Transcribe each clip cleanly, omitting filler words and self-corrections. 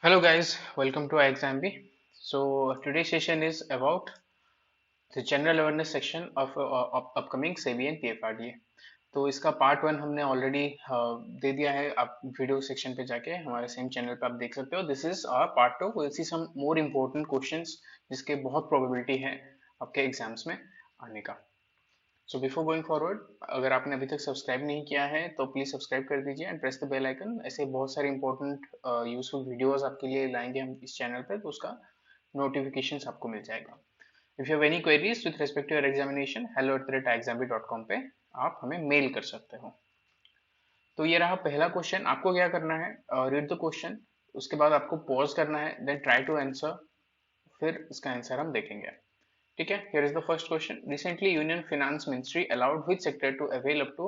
Hello guys, welcome to iExamB. So today's session is about the general awareness section of upcoming SEBI and PFRDA. तो इसका part one हमने already दे दिया है। आप video section पे जाके हमारे सेम चैनल पे आप देख सकते हो। This is part two, will see some more important questions जिसके बहुत प्रोबेबिलिटी है आपके एग्जाम्स में आने का। सो बिफोर गोइंग फॉरवर्ड, अगर आपने अभी तक सब्सक्राइब नहीं किया है तो प्लीज सब्सक्राइब कर दीजिए and press the bell icon. ऐसे बहुत सारे इंपॉर्टेंट यूजफुल वीडियोस आपके लिए लाएंगे हम इस चैनल पे, तो उसका नोटिफिकेशन आपको मिल जाएगा। If you have any queries with respect to your examination, hello@exambi.com पे आप हमें मेल कर सकते हो। तो ये रहा पहला क्वेश्चन। आपको क्या करना है, रीड द क्वेश्चन, उसके बाद आपको पॉज करना है, देन ट्राई टू आंसर, फिर इसका आंसर हम देखेंगे। ठीक है, here is the first question. Recently, Union Finance Ministry allowed which sector to avail up to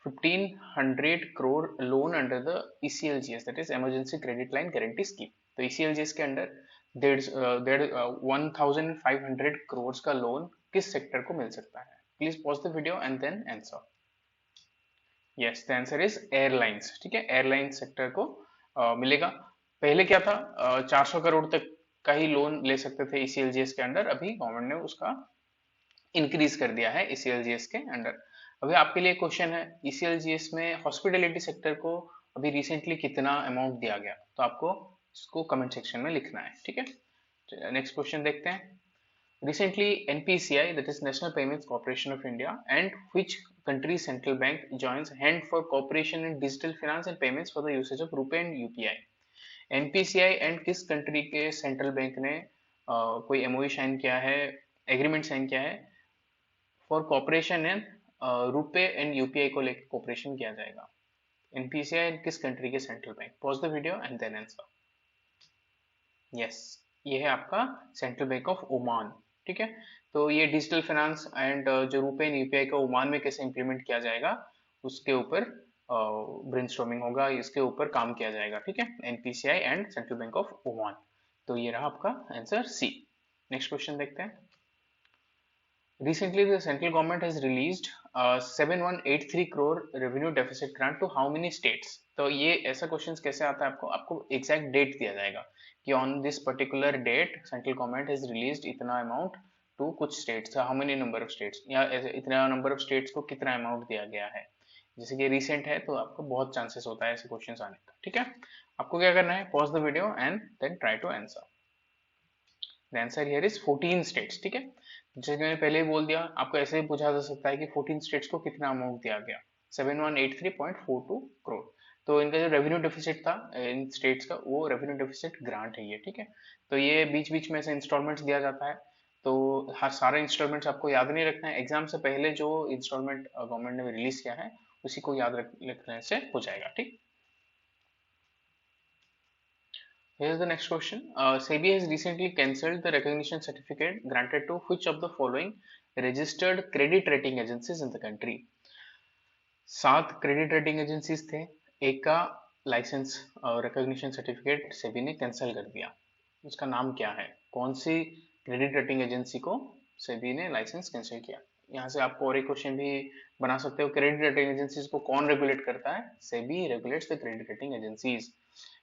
1500 crore loan under the ECLGS, that is Emergency Credit Line Guarantee Scheme. तो ECLGS के under 1500 crores का loan किस sector को मिल सकता है? Please pause the video and then answer. Yes, the answer is airlines. ठीक है, एयरलाइंस सेक्टर को मिलेगा। पहले क्या था, 400 करोड़ तक का ही लोन ले सकते थे ईसीएलजीएस के अंडर। अभी गवर्नमेंट ने उसका इंक्रीज कर दिया है ईसीएलजीएस के अंडर। अभी आपके लिए क्वेश्चन है, ईसीएलजीएस में हॉस्पिटैलिटी सेक्टर को अभी रिसेंटली कितना अमाउंट दिया गया, तो आपको इसको कमेंट सेक्शन में लिखना है। ठीक है, नेक्स्ट क्वेश्चन देखते हैं। Recently, NPCI, that is National Payments Corporation of India, and which country's central bank joins hand for cooperation in digital finance and payments for the usage of RuPay and UPI? NPCI and किस country के central bank ने कोई MOU sign किया है, agreement sign किया है for cooperation in RuPay and UPI को लेकर कॉपरेशन किया जाएगा? एनपीसीआई किस कंट्री के central bank? Pause the video and then answer. Yes, ये है आपका सेंट्रल बैंक ऑफ ओमान। ठीक है, तो ये डिजिटल फाइनेंस एंड जो रुपए एंड यूपीआई का ओमान में कैसे इंप्लीमेंट किया जाएगा उसके ऊपर ब्रेनस्टॉर्मिंग होगा, इसके ऊपर काम किया जाएगा। ठीक है, NPCI and central bank of Oman. तो ये रहा आपका आंसर सी। नेक्स्ट क्वेश्चन देखते हैं। Recently, the central government has released 7183 crore revenue deficit grant to how many states? तो ये ऐसा क्वेश्चन कैसे आता है, आपको एग्जैक्ट डेट दिया जाएगा कि on this particular date central government has released इतना अमाउंट टू कुछ states, how many number of states, या इतना नंबर ऑफ स्टेट्स को कितना अमाउंट दिया गया है। जैसे कि रिसेंट है तो आपको बहुत चांसेस होता है ऐसे क्वेश्चन आने का। ठीक है, आपको क्या करना है, pause the video and then try to answer. The answer here is 14 states. ठीक है, जैसे मैंने पहले ही बोल दिया, आपको ऐसे ही पूछा जा सकता है कि 14 स्टेट्स को कितना अमाउंट दिया गया, 7183.42 करोड़। तो इनका जो रेवेन्यू डेफिसिट था इन स्टेट्स का, वो रेवेन्यू डेफिसिट ग्रांट है ये। ठीक है, तो ये बीच बीच में ऐसे इंस्टॉलमेंट्स दिया जाता है, तो हर सारे इंस्टॉलमेंट्स आपको याद नहीं रखना है। एग्जाम से पहले जो इंस्टॉलमेंट गवर्नमेंट ने रिलीज किया है उसी को याद रखने से हो जाएगा। ठीक, here's the next question. SEBI has recently cancelled the recognition certificate granted to which of the following registered credit rating agencies in the country? 7 credit rating agencies थे, एक का लाइसेंस और रिकॉग्निशन सर्टिफिकेट सेबी ने कैंसिल कर दिया। उसका नाम क्या है? कौन सी क्रेडिट रेटिंग एजेंसी को सेबी ने लाइसेंस कैंसिल किया? यहाँ से आपको और एक क्वेश्चन भी बना सकते हो, क्रेडिट रेटिंग एजेंसीज को कौन रेगुलेट करता है? SEBI regulates the credit rating agencies.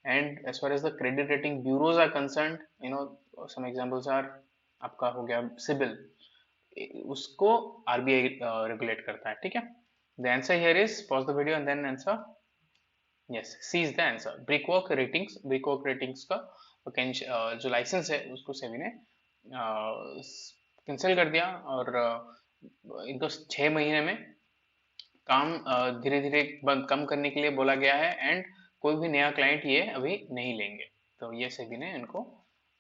And as far as the credit rating bureaus are concerned, you know some examples are, आपका हो गया सिबिल, उसको आरबीआई रेगुलेट करता है। ठीक है, the answer here is, pause the video and then answer. Yes, C is the answer. Brickwork ratings, brickwork ratings का जो लाइसेंस है उसको सेबी ने कैंसिल कर दिया, और इनको 6 महीने में काम धीरे धीरे कम करने के लिए बोला गया है, एंड कोई भी नया क्लाइंट ये अभी नहीं लेंगे। तो ये सेबी ने इनको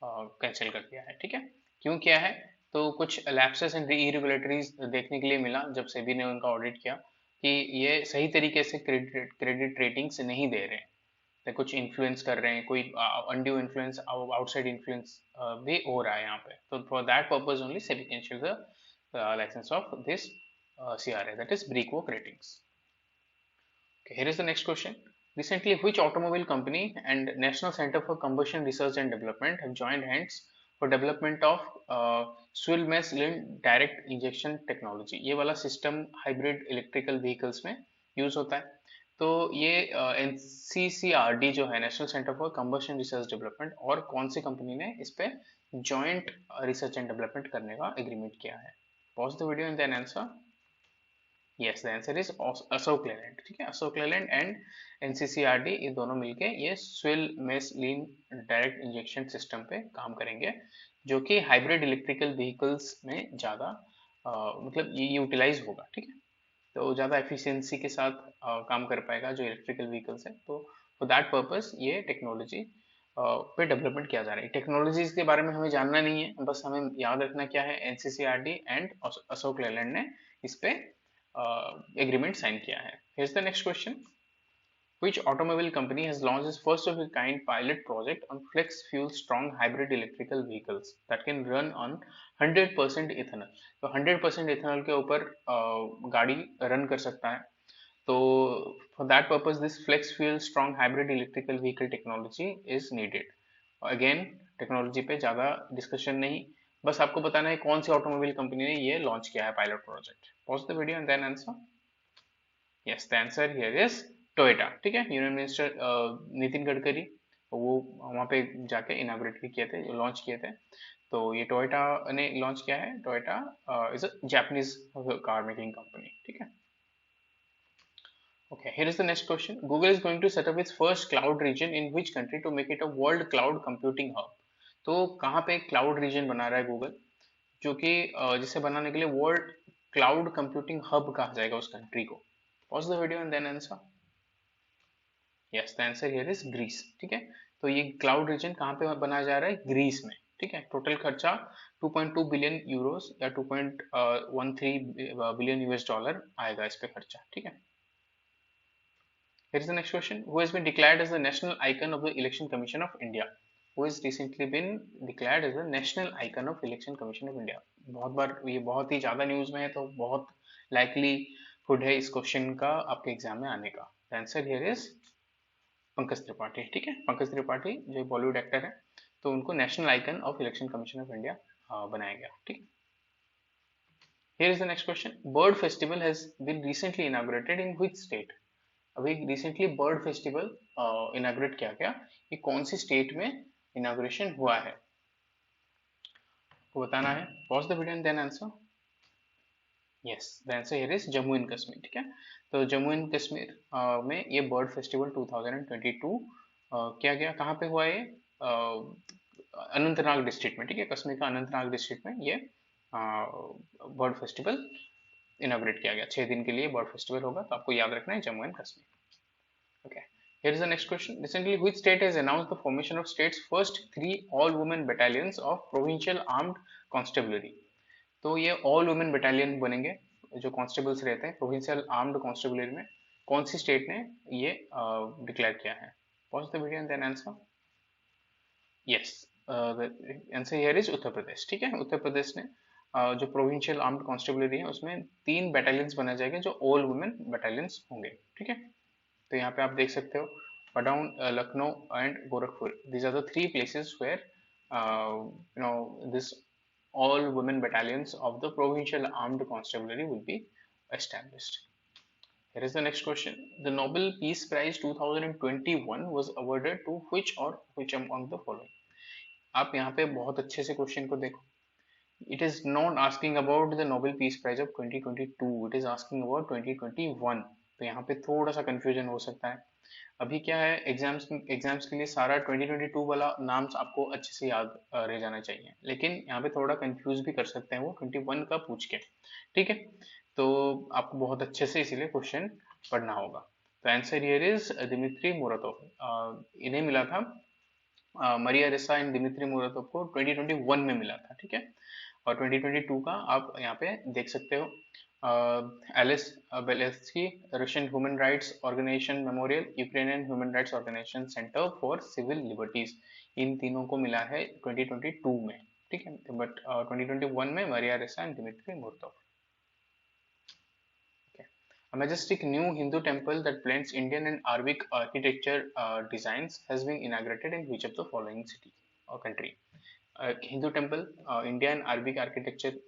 कैंसिल कर दिया है। ठीक है, क्यों किया है? तो कुछ लैप्सेस एंड इरेगुलेटरीज देखने के लिए मिला जब सेबी ने उनका ऑडिट किया कि ये सही तरीके से क्रेडिट रेटिंग्स नहीं दे रहे हैं, कुछ इन्फ्लुएंस कर रहे हैं, कोई अनड्यू इन्फ्लुएंस, आउटसाइड इन्फ्लुएंस भी हो रहा है यहाँ पे। तो for that purpose only SEBI cancel the license of this CRA, that is Brickwork Ratings. Okay, here is the next question. Recently, which automobile company and National Center for Combustion Research and Development have joined hands for development of Swilmess-Linde direct injection technology? ये वाला system hybrid electrical vehicles में use होता है। तो ये NCCRD जो है, national centre for combustion research development, और कौन सी कंपनी ने इस पे जॉइंट रिसर्च एंड डेवलपमेंट करने का एग्रीमेंट किया है? Pause the video and then answer. Yes, the answer is Ashok Leyland. ठीक है, अशोक लेलैंड एंड NCCRD ये दोनों मिलके ये स्विल मेस लीन डायरेक्ट इंजेक्शन सिस्टम पे काम करेंगे, जो कि हाइब्रिड इलेक्ट्रिकल व्हीकल्स में ज़्यादा मतलब ये यूटिलाइज होगा। ठीक है, तो ज़्यादा एफिशिएंसी के साथ काम कर पाएगा जो इलेक्ट्रिकल व्हीकल्स है। तो फॉर दैट पर्पस ये टेक्नोलॉजी पे डेवलपमेंट किया जा रहा है। टेक्नोलॉजीज के बारे में हमें जानना नहीं है, बस हमें याद रखना क्या है, NCCRD एंड अशोक लेलैंड ने इस पे एग्रीमेंट साइन किया है। Here's the next question. Which automobile company has launched its first of a kind pilot project on flex fuel strong hybrid electrical vehicles that can run on 100% ethanol? तो 100% ethanol के ऊपर गाड़ी run कर सकता है। तो for that purpose this flex fuel strong hybrid electrical vehicle technology is needed. Again technology पे ज़्यादा डिस्कशन नहीं, बस आपको बताना है कौन सी ऑटोमोबाइल कंपनी ने ये लॉन्च किया है pilot project. Pause the video and then answer. Yes, the answer here is Toyota. ठीक है, यूनियन मिनिस्टर नितिन गडकरी वो वहाँ पे जाके इनाग्रेट भी किए थे, लॉन्च किए थे। तो ये टोयोटा ने लॉन्च किया है। Toyota is a Japanese car making company. ठीक है, okay, here is the next question. Google is going to set up its first cloud region in which country to make it a world cloud computing hub? तो कहाँ पे cloud reason बना रहा है Google, जो कि जिसे बनाने के लिए वर्ल्ड क्लाउड कंप्यूटिंग हब कहा जाएगा उस कंट्री को? Pause the video and then answer. Yes, the answer here is Greece. ठीक है, तो ये क्लाउड रीजन कहाँ पे बनाया जा रहा है? ग्रीस में। ठीक है, टोटल खर्चा 2.2 बिलियन यूरोस या 2.13 बिलियन यूएस डॉलर आएगा इस पे खर्चा। ठीक है, here is the next question. Who has been declared as the national icon of the Election Commission of India? Who has recently been declared as the national icon of Election Commission of India? बहुत बार ये बहुत ही ज़्यादा news में है, तो बहुत likely hood है इस क्वेश्चन का आपके एग्जाम में आने का। The answer here is Pankaj Tripathi. ठीक है, पंकज त्रिपाठी जो बॉलीवुड एक्टर है, तो उनको national icon of election commission of India बनाया गया। ठीक है, here is the next question. Bird festival has been recently inaugurated in which state? अभी रिसेंटली बर्ड फेस्टिवल इनाग्रेट किया गया, ये कौन सी स्टेट में इनाग्रेशन हुआ है? तो बताना है। Pause the video and then answer. Yes, the answer here is Jammu and Kashmir. ठीक है, तो जम्मू एंड कश्मीर में ये बर्ड फेस्टिवल 2022 किया गया। कहाँ पे हुआ ये? अनंतनाग डिस्ट्रिक्ट में। ठीक है, कश्मीर का अनंतनाग डिस्ट्रिक्ट में ये बर्ड फेस्टिवल इनाग्रेट किया गया। 6 दिन के लिए बर्ड फेस्टिवल होगा, तो आपको याद रखना है Jammu and Kashmir. Okay. Here is the next question. Recently, which state has announced the formation of state's first 3 all-women battalions of provincial armed constabulary? तो ये all women battalion बनेंगे जो constables रहते हैं provincial armed constabulary में। कौन सी state ने ये डिक्लेयर किया है? Pause the video and then answer. Yes, the answer here is Uttar Pradesh. ठीक है, उत्तर प्रदेश ने जो प्रोविंशियल आर्म्ड कॉन्स्टेबलरी है उसमें 3 बैटालियंस बनाए जाएंगे जो ऑल वुमेन बैटालियंस होंगे। ठीक है, तो यहाँ पे आप देख सकते हो पडाउन, Lucknow and Gorakhpur, these are the 3 places where this all women battalions of the provincial armed constabulary will be established. Here is the next question. The Nobel Peace Prize 2021 was awarded to which or which among the following? आप यहाँ पे बहुत अच्छे से question को देखो। It is not asking about the Nobel Peace Prize of 2022, it is asking about 2021. तो यहाँ पे थोड़ा सा कंफ्यूजन हो सकता है। अभी क्या है, एग्जाम्स के लिए सारा 2022 वाला नाम आपको अच्छे से याद रह जाना चाहिए, लेकिन यहाँ पे थोड़ा कंफ्यूज भी कर सकते हैं वो 21 का पूछ के। ठीक है, तो आपको बहुत अच्छे से इसीलिए क्वेश्चन पढ़ना होगा। तो answer here is Dmitry Muratov. इन्हें मिला था मरिया रेसा एंड दिमित्री मुराटोव को 2021 में मिला था। ठीक है, और 2022 का आप यहाँ पे देख सकते हो Ales Bialiatski Russian human rights organization memorial, Ukrainian human rights organization center for civil liberties, इन तीनों को मिला है 2022 में। ठीक है, बट 2021 में Maria Ressa and Dmitry Muratov. A majestic new Hindu temple that blends Indian and Arabic architecture designs has been inaugurated in which of the following city or country? Hindu temple India and Arabic architecture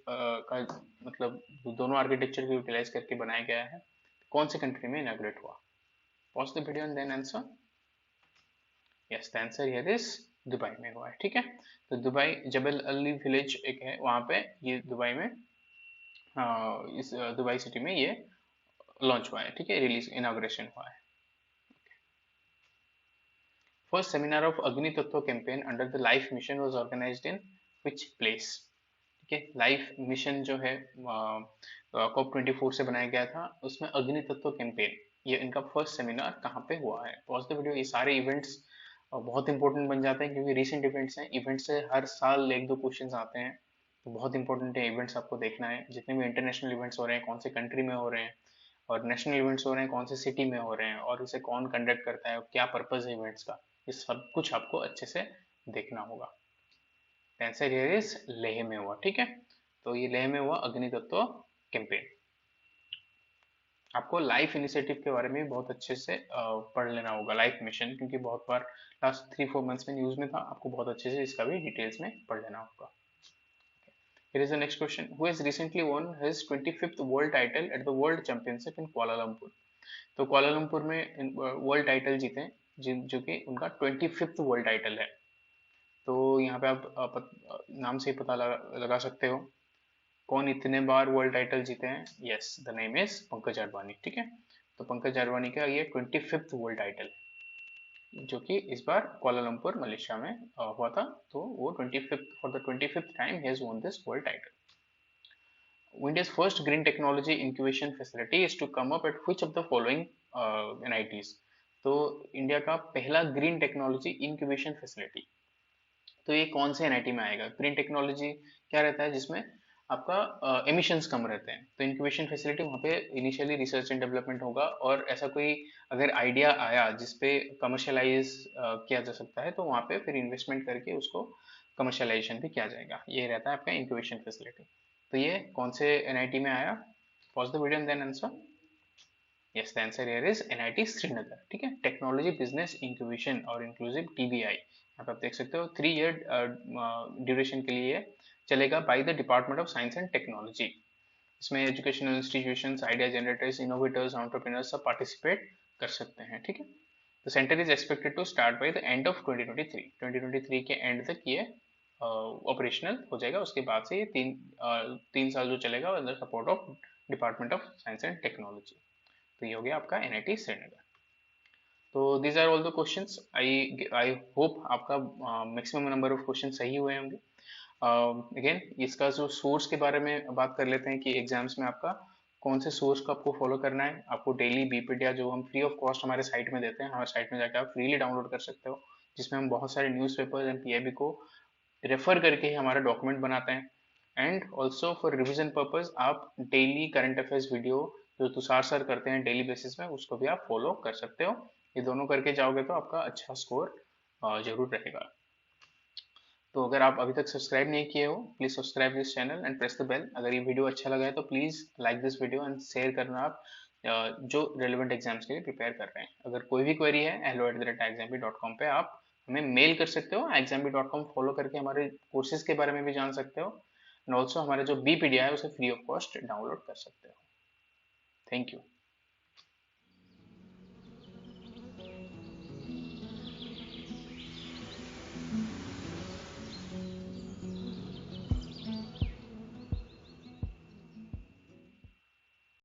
का मतलब दोनों architecture को utilise करके बनाया गया है, कौन से कंट्री में इनाग्रेट हुआ? Pause the video and then answer. Yes, the answer here is Dubai में हुआ है, ठीक है। तो दुबई जबल अली विलेज एक है, वहां पे ये दुबई में इस दुबई सिटी में ये लॉन्च हुआ है, ठीक है, रिलीज इनॉग्रेशन हुआ है। First seminar of Agni Tattva campaign under the life mission was organised in which place? ठीक है, लाइफ मिशन जो है COP24 से बनाया गया था, उसमें अग्नि तत्व कैंपेन ये इनका फर्स्ट सेमिनार कहाँ पे हुआ है? Pause the video. ये सारे इवेंट्स बहुत इंपॉर्टेंट बन जाते हैं क्योंकि रिसेंट इवेंट्स हैं, इवेंट से हर साल एक दो क्वेश्चंस आते हैं, तो बहुत इंपॉर्टेंट है इवेंट्स आपको देखना है। जितने भी इंटरनेशनल इवेंट्स हो रहे हैं, कौन से कंट्री में हो रहे हैं, और नेशनल इवेंट्स हो रहे हैं कौन से सिटी में हो रहे हैं, और इसे कौन कंडक्ट करता है और क्या पर्पज है इवेंट्स का, ये सब कुछ आपको अच्छे से देखना होगा। आंसर हियर इज लेह में हुआ, ठीक है। तो ये लेह में हुआ अग्नि तत्व कैंपेन। आपको लाइफ इनिशिएटिव के बारे में बहुत अच्छे से पढ़ लेना होगा, लाइफ मिशन, क्योंकि बहुत बार लास्ट 3-4 मंथ्स में न्यूज में था, आपको बहुत अच्छे से इसका भी डिटेल्स में पढ़ लेना होगा। Here is the next question. Who has recently won his 25th world title at the World Championship in Kuala Lumpur? तो कुआलालंपुर में वर्ल्ड टाइटल जीते जो कि उनका 25th वर्ल्ड टाइटल है। तो यहाँ पे आप नाम से ही पता लगा सकते हो कौन इतने बार वर्ल्ड टाइटल जीते हैं। Yes, the name is Pankaj Advani, ठीक है। तो पंकज अडवाणी का ये 25th वर्ल्ड टाइटल जो कि इस बार कुआलालंपुर मलेशिया में हुआ था। तो वो 25th for the 25th time he has won this world title. India's first green technology incubation facility is to come up at which of the following NITs? तो India का पहला ग्रीन टेक्नोलॉजी इंक्यूबेशन फैसिलिटी, तो ये कौन से NIT में आएगा? Green technology क्या रहता है जिसमें आपका एमिशंस कम रहते हैं, तो इंक्यूबेशन फैसिलिटी वहाँ पे इनिशियली रिसर्च एंड डेवलपमेंट होगा, और ऐसा कोई अगर आइडिया आया जिसपे कमर्शियलाइज किया जा सकता है तो वहाँ पे फिर इन्वेस्टमेंट करके उसको कमर्शियलाइजेशन भी किया जाएगा। ये रहता है आपका इंक्यूबेशन फैसिलिटी। तो ये कौन से एनआईटी में आया? Pause the video and then answer. Yes, the answer here is NIT Srinagar, ठीक है। टेक्नोलॉजी बिजनेस इंक्यूबेशन और इंक्लूसिव टीबीआई, यहाँ पे आप देख सकते हो 3 ईयर ड्यूरेशन के लिए चलेगा by the department of science and technology. इसमें educational institutions, idea generators, innovators, entrepreneurs सब पार्टिसिपेट कर सकते हैं, ठीक है। The center is expected to start by the end of 2023 के एंड तक ये ऑपरेशनल हो जाएगा। उसके बाद से ये तीन साल जो चलेगा under support of department of science and technology. तो ये हो गया आपका एनआईटी श्रीनगर। तो these are all the questions. I hope आपका मैक्सिमम नंबर ऑफ क्वेश्चन सही हुए होंगे। अगेन इसका जो सोर्स के बारे में बात कर लेते हैं कि एग्जाम्स में आपका कौन से सोर्स को आपको फॉलो करना है। आपको डेली बीपीडिया जो हम फ्री ऑफ कॉस्ट हमारे साइट में देते हैं, हमारे साइट में जाकर आप फ्रीली डाउनलोड कर सकते हो, जिसमें हम बहुत सारे न्यूज़पेपर्स एंड पीआईबी को रेफर करके ही हमारा डॉक्यूमेंट बनाते हैं। And also for revision purpose आप डेली करंट अफेयर्स वीडियो जो तुषार सर करते हैं डेली बेसिस में, उसको भी आप फॉलो कर सकते हो। ये दोनों करके जाओगे तो आपका अच्छा स्कोर जरूर रहेगा। तो अगर आप अभी तक सब्सक्राइब नहीं किए हो, please subscribe this channel and press the bell. अगर ये वीडियो अच्छा लगा है तो please like this video and share करना आप जो रेलिवेंट एग्जाम्स के लिए प्रिपेयर कर रहे हैं। अगर कोई भी क्वेरी है hello@exambee.com पे आप हमें मेल कर सकते हो। exambee.com फॉलो करके हमारे कोर्सेज के बारे में भी जान सकते हो, एंड ऑल्सो हमारे जो बीपीडिया है उसे फ्री ऑफ कॉस्ट डाउनलोड कर सकते हो। Thank you.